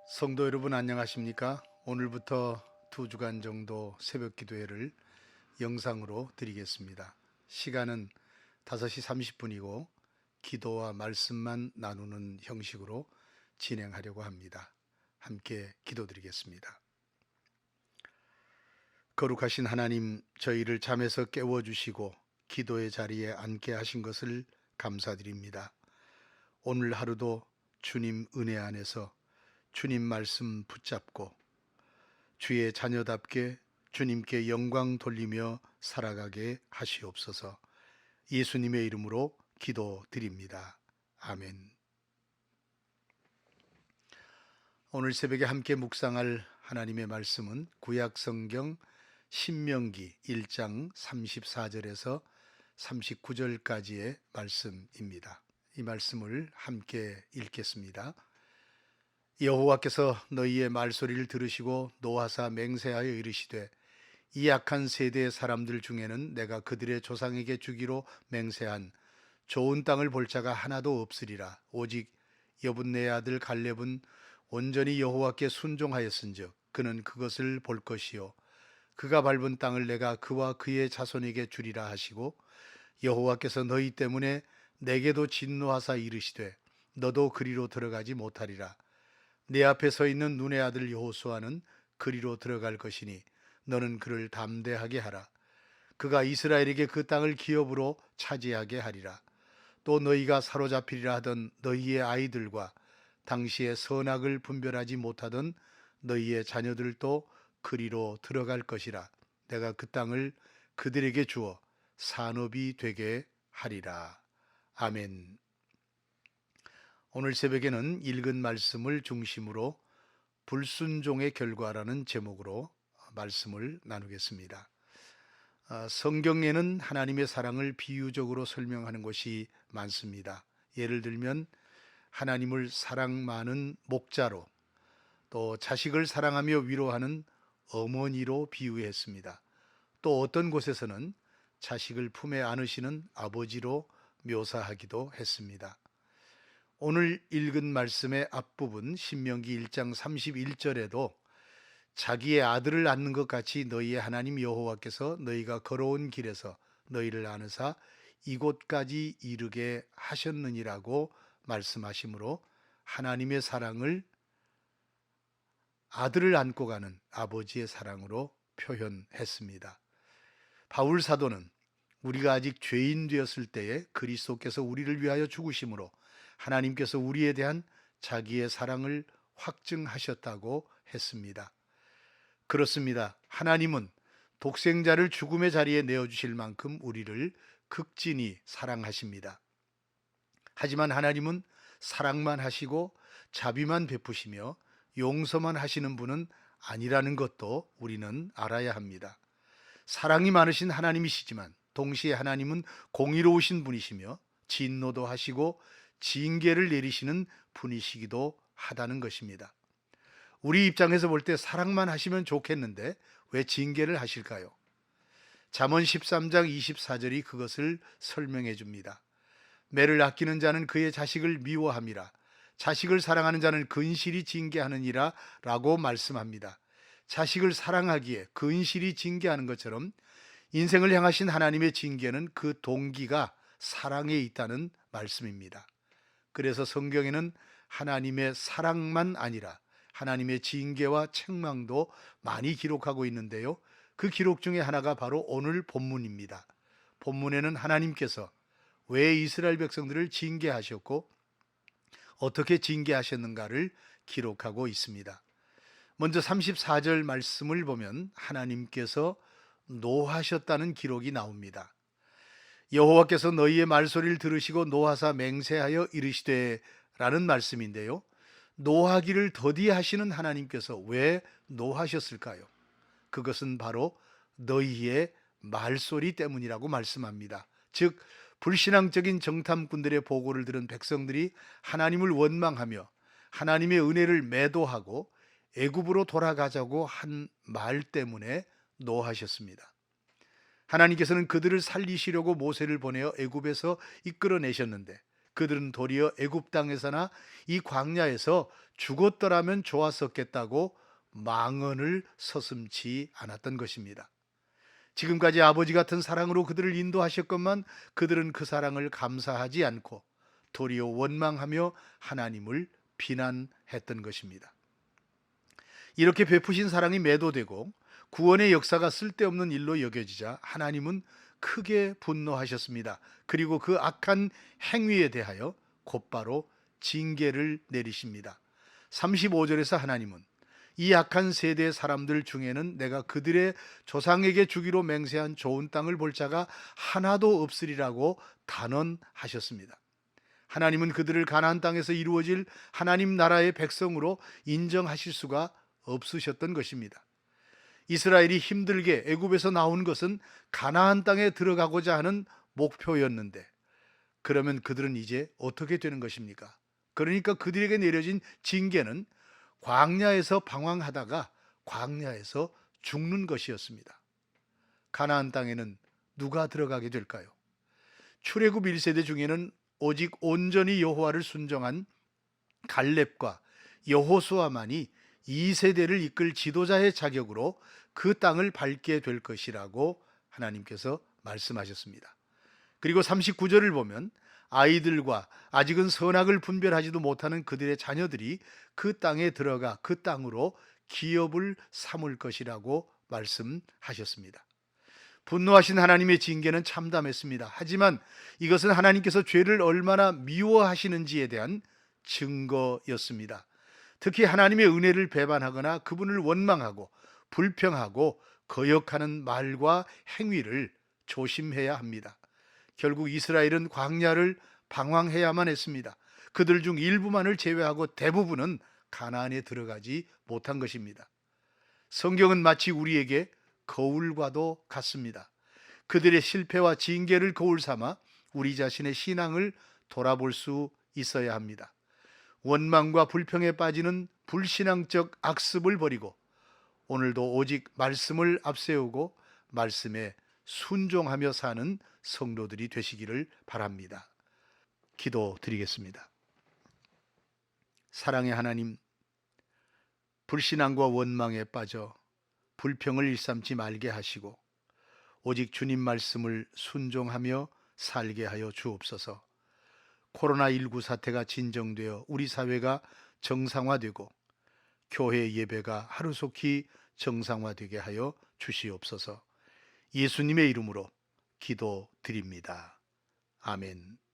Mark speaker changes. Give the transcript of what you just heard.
Speaker 1: 성도 여러분 안녕하십니까? 오늘부터 2주간 정도 새벽 기도회를 영상으로 드리겠습니다. 시간은 5시 30분이고 기도와 말씀만 나누는 형식으로 진행하려고 합니다. 함께 기도드리겠습니다. 거룩하신 하나님, 저희를 잠에서 깨워주시고 기도의 자리에 앉게 하신 것을 감사드립니다. 오늘 하루도 주님 은혜 안에서 주님 말씀 붙잡고 주의 자녀답게 주님께 영광 돌리며 살아가게 하시옵소서. 예수님의 이름으로 기도드립니다. 아멘. 오늘 새벽에 함께 묵상할 하나님의 말씀은 구약 성경 신명기 1장 34절에서 39절까지의 말씀입니다. 이 말씀을 함께 읽겠습니다. 여호와께서 너희의 말소리를 들으시고 노하사 맹세하여 이르시되 이 악한 세대의 사람들 중에는 내가 그들의 조상에게 주기로 맹세한 좋은 땅을 볼 자가 하나도 없으리라. 오직 여분네의 아들 갈렙은 온전히 여호와께 순종하였은즉 그는 그것을 볼 것이요 그가 밟은 땅을 내가 그와 그의 자손에게 주리라 하시고, 여호와께서 너희 때문에 내게도 진노하사 이르시되 너도 그리로 들어가지 못하리라. 내 앞에 서 있는 눈의 아들 여호수아는 그리로 들어갈 것이니 너는 그를 담대하게 하라. 그가 이스라엘에게 그 땅을 기업으로 차지하게 하리라. 또 너희가 사로잡히리라 하던 너희의 아이들과 당시에 선악을 분별하지 못하던 너희의 자녀들도 그리로 들어갈 것이라. 내가 그 땅을 그들에게 주어 산업이 되게 하리라. 아멘. 오늘 새벽에는 읽은 말씀을 중심으로 불순종의 결과라는 제목으로 말씀을 나누겠습니다. 성경에는 하나님의 사랑을 비유적으로 설명하는 것이 많습니다. 예를 들면 하나님을 사랑 많은 목자로, 또 자식을 사랑하며 위로하는 어머니로 비유했습니다. 또 어떤 곳에서는 자식을 품에 안으시는 아버지로 묘사하기도 했습니다. 오늘 읽은 말씀의 앞부분 신명기 1장 31절에도 자기의 아들을 안는 것 같이 너희의 하나님 여호와께서 너희가 걸어온 길에서 너희를 안으사 이곳까지 이르게 하셨느니라고 말씀하시므로 하나님의 사랑을 아들을 안고 가는 아버지의 사랑으로 표현했습니다. 바울 사도는 우리가 아직 죄인 되었을 때에 그리스도께서 우리를 위하여 죽으심으로 하나님께서 우리에 대한 자기의 사랑을 확증하셨다고 했습니다. 그렇습니다. 하나님은 독생자를 죽음의 자리에 내어주실 만큼 우리를 극진히 사랑하십니다. 하지만 하나님은 사랑만 하시고 자비만 베푸시며 용서만 하시는 분은 아니라는 것도 우리는 알아야 합니다. 사랑이 많으신 하나님이시지만 동시에 하나님은 공의로우신 분이시며 진노도 하시고 징계를 내리시는 분이시기도 하다는 것입니다. 우리 입장에서 볼 때 사랑만 하시면 좋겠는데 왜 징계를 하실까요? 잠언 13장 24절이 그것을 설명해 줍니다. 매를 아끼는 자는 그의 자식을 미워함이라. 자식을 사랑하는 자는 근실이 징계하느니라 라고 말씀합니다. 자식을 사랑하기에 근실이 징계하는 것처럼 인생을 향하신 하나님의 징계는 그 동기가 사랑에 있다는 말씀입니다. 그래서 성경에는 하나님의 사랑만 아니라 하나님의 징계와 책망도 많이 기록하고 있는데요. 그 기록 중에 하나가 바로 오늘 본문입니다. 본문에는 하나님께서 왜 이스라엘 백성들을 징계하셨고 어떻게 징계하셨는가를 기록하고 있습니다. 먼저 34절 말씀을 보면 하나님께서 노하셨다는 기록이 나옵니다. 여호와께서 너희의 말소리를 들으시고 노하사 맹세하여 이르시되 라는 말씀인데요. 노하기를 더디하시는 하나님께서 왜 노하셨을까요? 그것은 바로 너희의 말소리 때문이라고 말씀합니다. 즉 불신앙적인 정탐꾼들의 보고를 들은 백성들이 하나님을 원망하며 하나님의 은혜를 매도하고 애굽으로 돌아가자고 한 말 때문에 노하셨습니다. 하나님께서는 그들을 살리시려고 모세를 보내어 애굽에서 이끌어내셨는데 그들은 도리어 애굽 땅에서나 이 광야에서 죽었더라면 좋았었겠다고 망언을 서슴지 않았던 것입니다. 지금까지 아버지 같은 사랑으로 그들을 인도하셨건만 그들은 그 사랑을 감사하지 않고 도리어 원망하며 하나님을 비난했던 것입니다. 이렇게 베푸신 사랑이 매도되고 구원의 역사가 쓸데없는 일로 여겨지자 하나님은 크게 분노하셨습니다. 그리고 그 악한 행위에 대하여 곧바로 징계를 내리십니다. 35절에서 하나님은 이 악한 세대의 사람들 중에는 내가 그들의 조상에게 주기로 맹세한 좋은 땅을 볼 자가 하나도 없으리라고 단언하셨습니다. 하나님은 그들을 가나안 땅에서 이루어질 하나님 나라의 백성으로 인정하실 수가 없으셨던 것입니다. 이스라엘이 힘들게 애굽에서 나온 것은 가나안 땅에 들어가고자 하는 목표였는데, 그러면 그들은 이제 어떻게 되는 것입니까? 그러니까 그들에게 내려진 징계는 광야에서 방황하다가 광야에서 죽는 것이었습니다. 가나안 땅에는 누가 들어가게 될까요? 출애굽 1세대 중에는 오직 온전히 여호와를 순종한 갈렙과 여호수아만이 2세대를 이끌 지도자의 자격으로 그 땅을 밟게 될 것이라고 하나님께서 말씀하셨습니다. 그리고 39절을 보면 아이들과 아직은 선악을 분별하지도 못하는 그들의 자녀들이 그 땅에 들어가 그 땅으로 기업을 삼을 것이라고 말씀하셨습니다. 분노하신 하나님의 징계는 참담했습니다. 하지만 이것은 하나님께서 죄를 얼마나 미워하시는지에 대한 증거였습니다. 특히 하나님의 은혜를 배반하거나 그분을 원망하고 불평하고 거역하는 말과 행위를 조심해야 합니다. 결국 이스라엘은 광야를 방황해야만 했습니다. 그들 중 일부만을 제외하고 대부분은 가나안에 들어가지 못한 것입니다. 성경은 마치 우리에게 거울과도 같습니다. 그들의 실패와 징계를 거울 삼아 우리 자신의 신앙을 돌아볼 수 있어야 합니다. 원망과 불평에 빠지는 불신앙적 악습을 버리고 오늘도 오직 말씀을 앞세우고 말씀에 순종하며 사는 성도들이 되시기를 바랍니다. 기도드리겠습니다. 사랑의 하나님, 불신앙과 원망에 빠져 불평을 일삼지 말게 하시고 오직 주님 말씀을 순종하며 살게 하여 주옵소서. 코로나19 사태가 진정되어 우리 사회가 정상화되고 교회 예배가 하루속히 정상화되게 하여 주시옵소서. 예수님의 이름으로 기도드립니다. 아멘.